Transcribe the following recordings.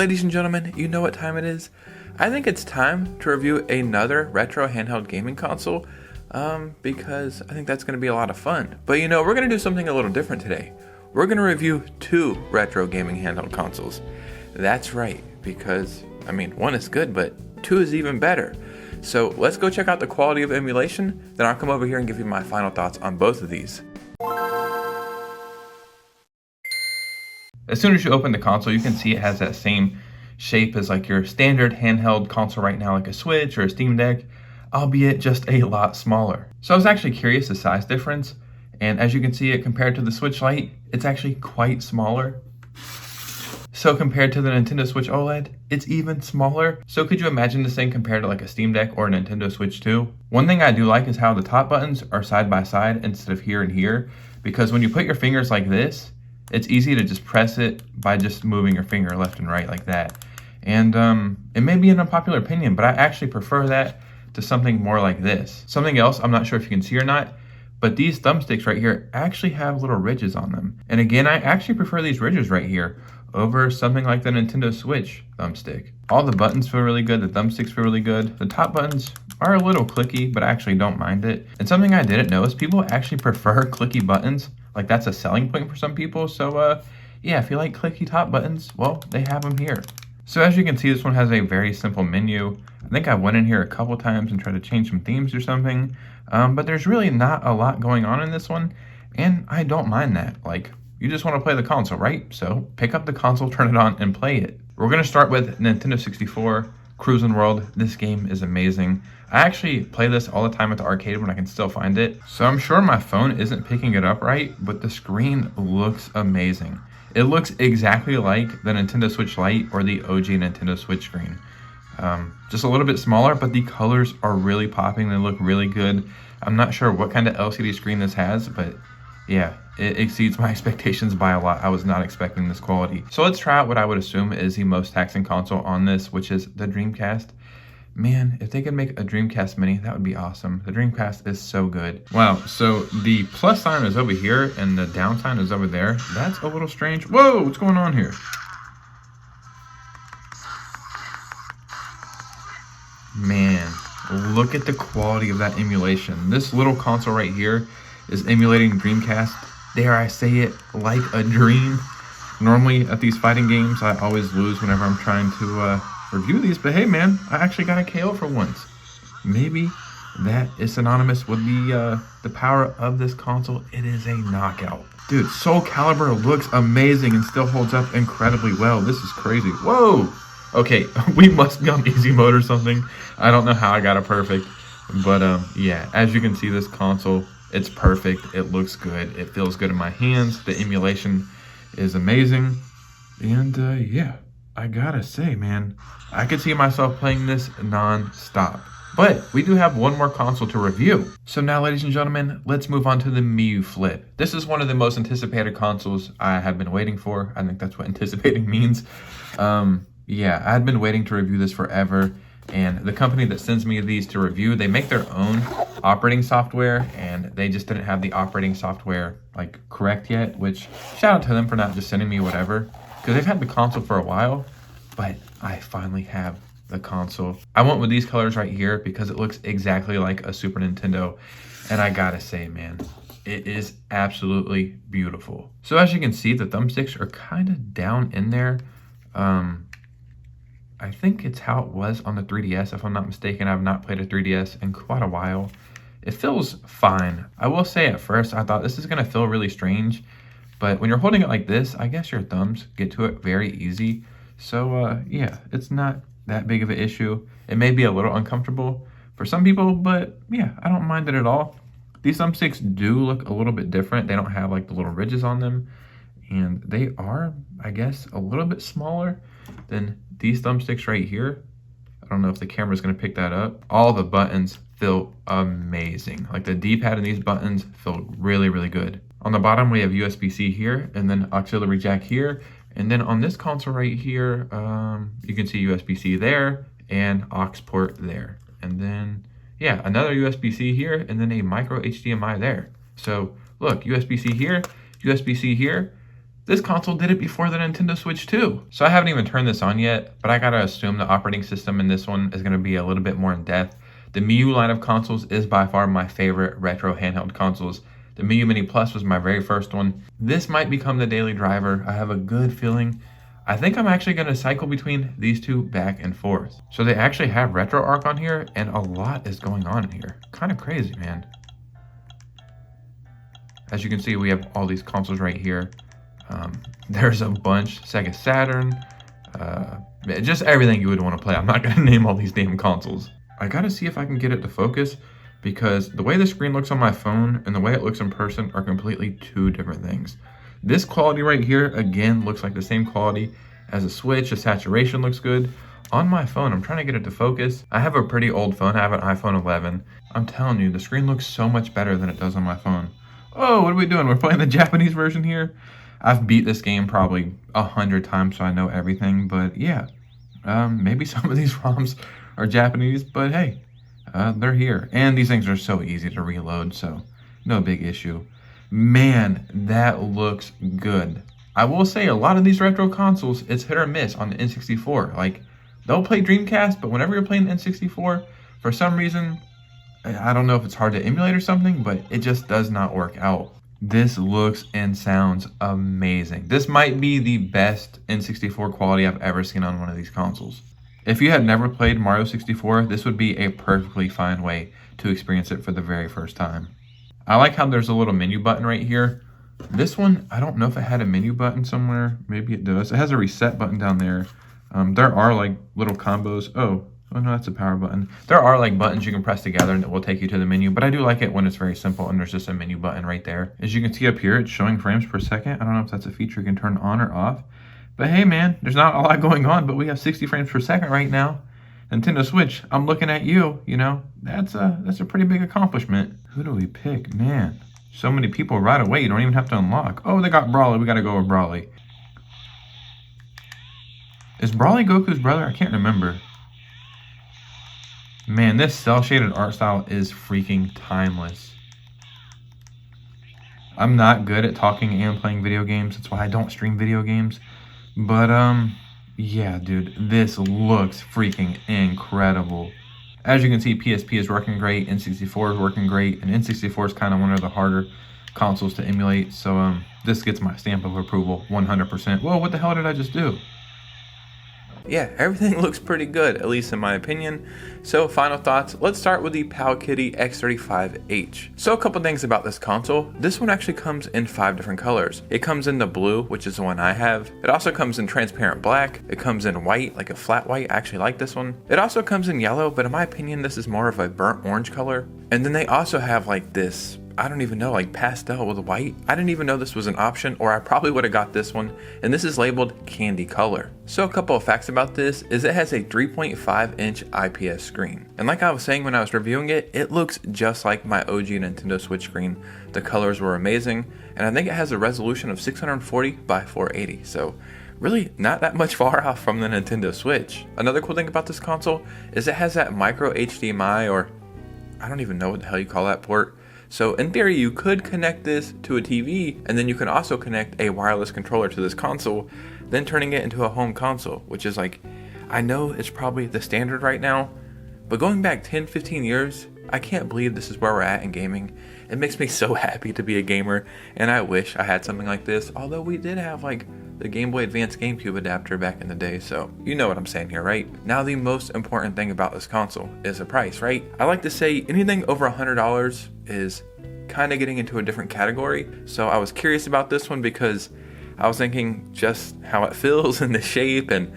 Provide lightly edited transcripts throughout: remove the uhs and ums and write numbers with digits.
Ladies and gentlemen, you know what time it is. I think it's time to review another retro handheld gaming console, because I think that's going to be a lot of fun. But you know, we're going to do something a little different today. We're going to review two retro gaming handheld consoles. That's right, because, I mean, one is good, but two is even better. So let's go check out the quality of emulation, then I'll come over here and give you my final thoughts on both of these. As soon as you open the console, you can see it has that same shape as like your standard handheld console right now, like a Switch or a Steam Deck, albeit just a lot smaller. So I was actually curious the size difference, and as you can see it compared to the Switch Lite, it's actually quite smaller. So compared to the Nintendo Switch OLED, it's even smaller. So could you imagine this thing compared to like a Steam Deck or a Nintendo Switch 2? One thing I do like is how the top buttons are side by side instead of here and here, because when you put your fingers like this, it's easy to just press it by just moving your finger left and right like that. And it may be an unpopular opinion, but I actually prefer that to something more like this. Something else, I'm not sure if you can see or not, but these thumbsticks right here actually have little ridges on them. And again, I actually prefer these ridges right here over something like the Nintendo Switch thumbstick. All the buttons feel really good, the thumbsticks feel really good. The top buttons are a little clicky, but I actually don't mind it. And something I didn't know is people actually prefer clicky buttons. Like that's a selling point for some people. So yeah, if you like clicky top buttons, well, they have them here. So as you can see, this one has a very simple menu. I think I went in here a couple times and tried to change some themes or something, but there's really not a lot going on in this one, and I don't mind that. Like, you just want to play the console, right? So pick up the console, turn it on, and play it. We're going to start with Nintendo 64, Cruisin' World. This game is amazing. I actually play this all the time at the arcade when I can still find it. So I'm sure my phone isn't picking it up right, but the screen looks amazing. It looks exactly like the Nintendo Switch Lite or the OG Nintendo Switch screen. Just a little bit smaller, but the colors are really popping. They look really good. I'm not sure what kind of LCD screen this has, but yeah, it exceeds my expectations by a lot. I was not expecting this quality. So let's try out what I would assume is the most taxing console on this, which is the Dreamcast. Man, if they could make a Dreamcast Mini, that would be awesome. The Dreamcast is so good. Wow, so the plus sign is over here and the down sign is over there. That's a little strange. Whoa, what's going on here? Man, look at the quality of that emulation. This little console right here is emulating Dreamcast, dare I say it, like a dream. Normally at these fighting games, I always lose whenever I'm trying to review these, but hey man, I actually got a KO for once. Maybe that is synonymous with the power of this console. It is a knockout. Dude, Soul Calibur looks amazing and still holds up incredibly well. This is crazy. Whoa! Okay, we must be on easy mode or something. I don't know how I got it perfect, but yeah, as you can see, this console, it's perfect. It looks good. It feels good in my hands. The emulation is amazing. And yeah, I gotta say, man, I could see myself playing this non-stop. But we do have one more console to review. So now, ladies and gentlemen, let's move on to the Miyoo Flip. This is one of the most anticipated consoles I have been waiting for. I think that's what anticipating means. Yeah, I had been waiting to review this forever. And the company that sends me these to review, they make their own operating software, and they just didn't have the operating software like correct yet, which shout out to them for not just sending me whatever, because they've had the console for a while, but I finally have the console. I went with these colors right here because it looks exactly like a Super Nintendo, and I gotta say, man, it is absolutely beautiful. So as you can see, the thumbsticks are kind of down in there. I think it's how it was on the 3DS, if I'm not mistaken. I've not played a 3DS in quite a while. It feels fine. I will say at first, I thought this is gonna feel really strange, but when you're holding it like this, I guess your thumbs get to it very easy. So yeah, it's not that big of an issue. It may be a little uncomfortable for some people, but yeah, I don't mind it at all. These thumbsticks do look a little bit different. They don't have like the little ridges on them, and they are, I guess, a little bit smaller than these thumbsticks right here. I don't know if the camera's gonna pick that up. All the buttons feel amazing. Like the D-pad in these buttons feel really, really good. On the bottom, we have USB-C here, and then auxiliary jack here. And then on this console right here, you can see USB-C there and aux port there. And then, yeah, another USB-C here, and then a micro HDMI there. So look, USB-C here, USB-C here, This console did it before the Nintendo Switch too. So I haven't even turned this on yet, but I gotta assume the operating system in this one is gonna be a little bit more in depth. The Miyoo line of consoles is by far my favorite retro handheld consoles. The Miyoo Mini Plus was my very first one. This might become the daily driver. I have a good feeling. I think I'm actually gonna cycle between these two back and forth. So they actually have RetroArch on here, and a lot is going on in here. Kind of crazy, man. As you can see, we have all these consoles right here. There's a bunch, Sega Saturn, just everything you would want to play. I'm not going to name all these damn consoles. I got to see if I can get it to focus, because the way the screen looks on my phone and the way it looks in person are completely two different things. This quality right here, again, looks like the same quality as a Switch. The saturation looks good. On my phone, I'm trying to get it to focus. I have a pretty old phone. I have an iPhone 11. I'm telling you, the screen looks so much better than it does on my phone. Oh, what are we doing? We're playing the Japanese version here. I've beat this game probably 100 times, so I know everything. But yeah, maybe some of these ROMs are Japanese, but hey, they're here. And these things are so easy to reload, so no big issue. Man, that looks good. I will say a lot of these retro consoles, it's hit or miss on the N64. Like, they'll play Dreamcast, but whenever you're playing the N64, for some reason, I don't know if it's hard to emulate or something, but it just does not work out. This looks and sounds amazing. This might be the best N64 quality I've ever seen on one of these consoles. If you had never played Mario 64, this would be a perfectly fine way to experience it for the very first time. I like how there's a little menu button right here. This one, I don't know if it had a menu button somewhere. Maybe it does. It has a reset button down there. There are like little combos. Oh no, that's a power button. There are like buttons you can press together and it will take you to the menu, but I do like it when it's very simple and there's just a menu button right there. As you can see up here, it's showing frames per second. I don't know if that's a feature you can turn on or off, but hey man, there's not a lot going on, but we have 60 frames per second right now. Nintendo Switch, I'm looking at you, you know, that's a pretty big accomplishment. Who do we pick? Man, so many people right away, you don't even have to unlock. Oh, they got Brawly, we gotta go with Brawly. Is Brawly Goku's brother? I can't remember. Man, this cel-shaded art style is freaking timeless. I'm not good at talking and playing video games. That's why I don't stream video games. But, yeah, dude, this looks freaking incredible. As you can see, PSP is working great, N64 is working great, and N64 is kind of one of the harder consoles to emulate. So, this gets my stamp of approval, 100%. Whoa, what the hell did I just do? Yeah, everything looks pretty good, at least in my opinion. So final thoughts, let's start with the Powkiddy X35H. So a couple things about this console. This one actually comes in 5 different colors. It comes in the blue, which is the one I have. It also comes in transparent black. It comes in white, like a flat white. I actually like this one. It also comes in yellow, but in my opinion, this is more of a burnt orange color. And then they also have like this, I don't even know, like pastel with white. I didn't even know this was an option, or I probably would have got this one, and this is labeled candy color. So a couple of facts about this is it has a 3.5 inch IPS screen. And like I was saying when I was reviewing it, it looks just like my OG Nintendo Switch screen. The colors were amazing, and I think it has a resolution of 640 by 480. So really not that much far off from the Nintendo Switch. Another cool thing about this console is it has that micro HDMI, or I don't even know what the hell you call that port. So in theory, you could connect this to a TV, and then you can also connect a wireless controller to this console, then turning it into a home console, which is like, I know it's probably the standard right now, but going back 10, 15 years, I can't believe this is where we're at in gaming. It makes me so happy to be a gamer, and I wish I had something like this, although we did have like the Game Boy Advance GameCube adapter back in the day, so you know what I'm saying here, right? Now the most important thing about this console is the price, right? I like to say anything over $100 is kind of getting into a different category, so I was curious about this one because I was thinking just how it feels in the shape and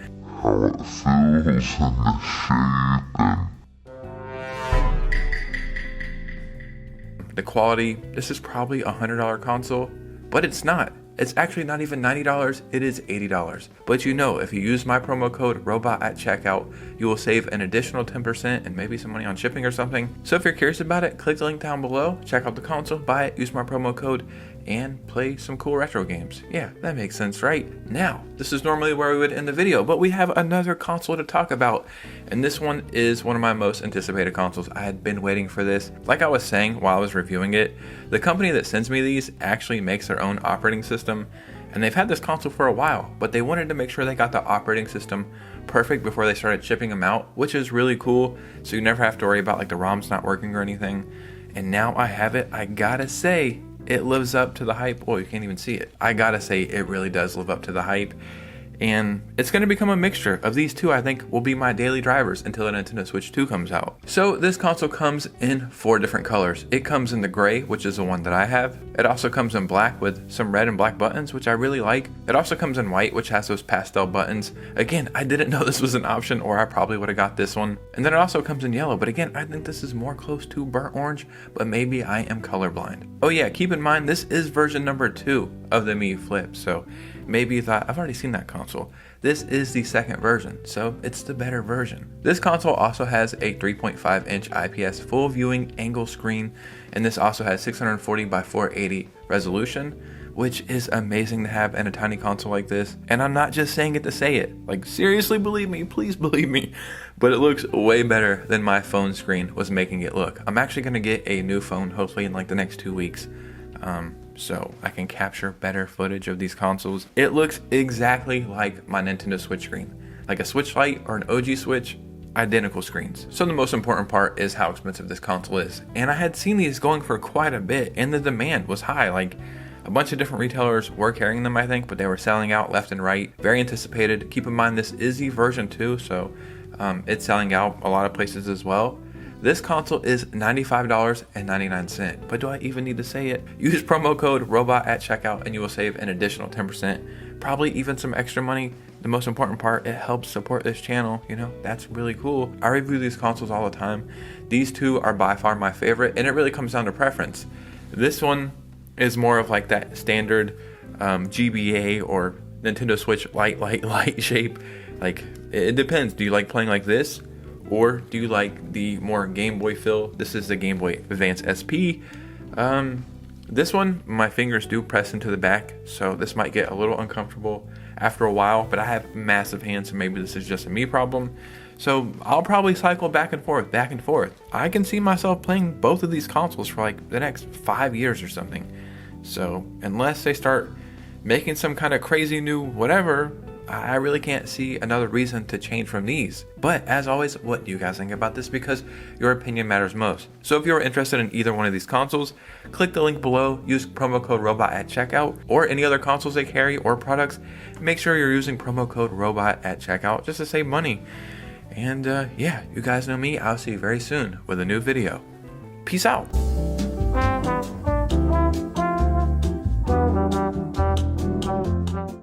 the quality. This is probably a $100 console, but it's not. It's actually not even $90, it is $80. But you know, if you use my promo code ROBOT at checkout, you will save an additional 10% and maybe some money on shipping or something. So if you're curious about it, click the link down below, check out the console, buy it, use my promo code, and play some cool retro games. Yeah, that makes sense, right? Now, this is normally where we would end the video, but we have another console to talk about, and this one is one of my most anticipated consoles. I had been waiting for this. Like I was saying while I was reviewing it, the company that sends me these actually makes their own operating system, and they've had this console for a while, but they wanted to make sure they got the operating system perfect before they started shipping them out, which is really cool. So you never have to worry about like the ROMs not working or anything. And now I have it. I gotta say, it lives up to the hype. Oh, you can't even see it. I gotta say, it really does live up to the hype. And it's going to become a mixture of these two. I think will be my daily drivers until the Nintendo Switch 2 comes out. So this console comes in 4 different colors. It comes in the gray, which is the one that I have. It also comes in black with some red and black buttons, which I really like. It also comes in white, which has those pastel buttons. Again, I didn't know this was an option, or I probably would have got this one. And then it also comes in yellow, but again, I think this is more close to burnt orange, but maybe I am colorblind. Oh yeah, keep in mind, this is version number 2 of the Miyoo Flip, so maybe you thought, I've already seen that console. This is the second version, so it's the better version. This console also has a 3.5 inch IPS full viewing angle screen, and this also has 640 by 480 resolution, which is amazing to have in a tiny console like this. And I'm not just saying it to say it, like seriously believe me, please believe me, but it looks way better than my phone screen was making it look. I'm actually gonna get a new phone hopefully in like the next 2 weeks. So I can capture better footage of these consoles. It looks exactly like my Nintendo Switch screen, like a Switch Lite or an OG Switch, identical screens. So the most important part is how expensive this console is. And I had seen these going for quite a bit, and the demand was high. Like a bunch of different retailers were carrying them, I think, but they were selling out left and right. Very anticipated. Keep in mind this is the version 2, so it's selling out a lot of places as well. This console is $95.99, but do I even need to say it? Use promo code ROBOT at checkout and you will save an additional 10%, probably even some extra money. The most important part, it helps support this channel, you know, that's really cool. I review these consoles all the time. These two are by far my favorite, and it really comes down to preference. This one is more of like that standard GBA or Nintendo Switch light shape. Like, it depends. Do you like playing like this? Or do you like the more Game Boy feel? This is the Game Boy Advance SP. This one, my fingers do press into the back, so this might get a little uncomfortable after a while, but I have massive hands, so maybe this is just a me problem. So I'll probably cycle back and forth. I can see myself playing both of these consoles for like the next 5 years or something. So unless they start making some kind of crazy new whatever, I really can't see another reason to change from these. But as always, what do you guys think about this? Because your opinion matters most. So if you're interested in either one of these consoles, click the link below, use promo code ROBOT at checkout, or any other consoles they carry or products. Make sure you're using promo code ROBOT at checkout just to save money. And yeah, you guys know me. I'll see you very soon with a new video. Peace out.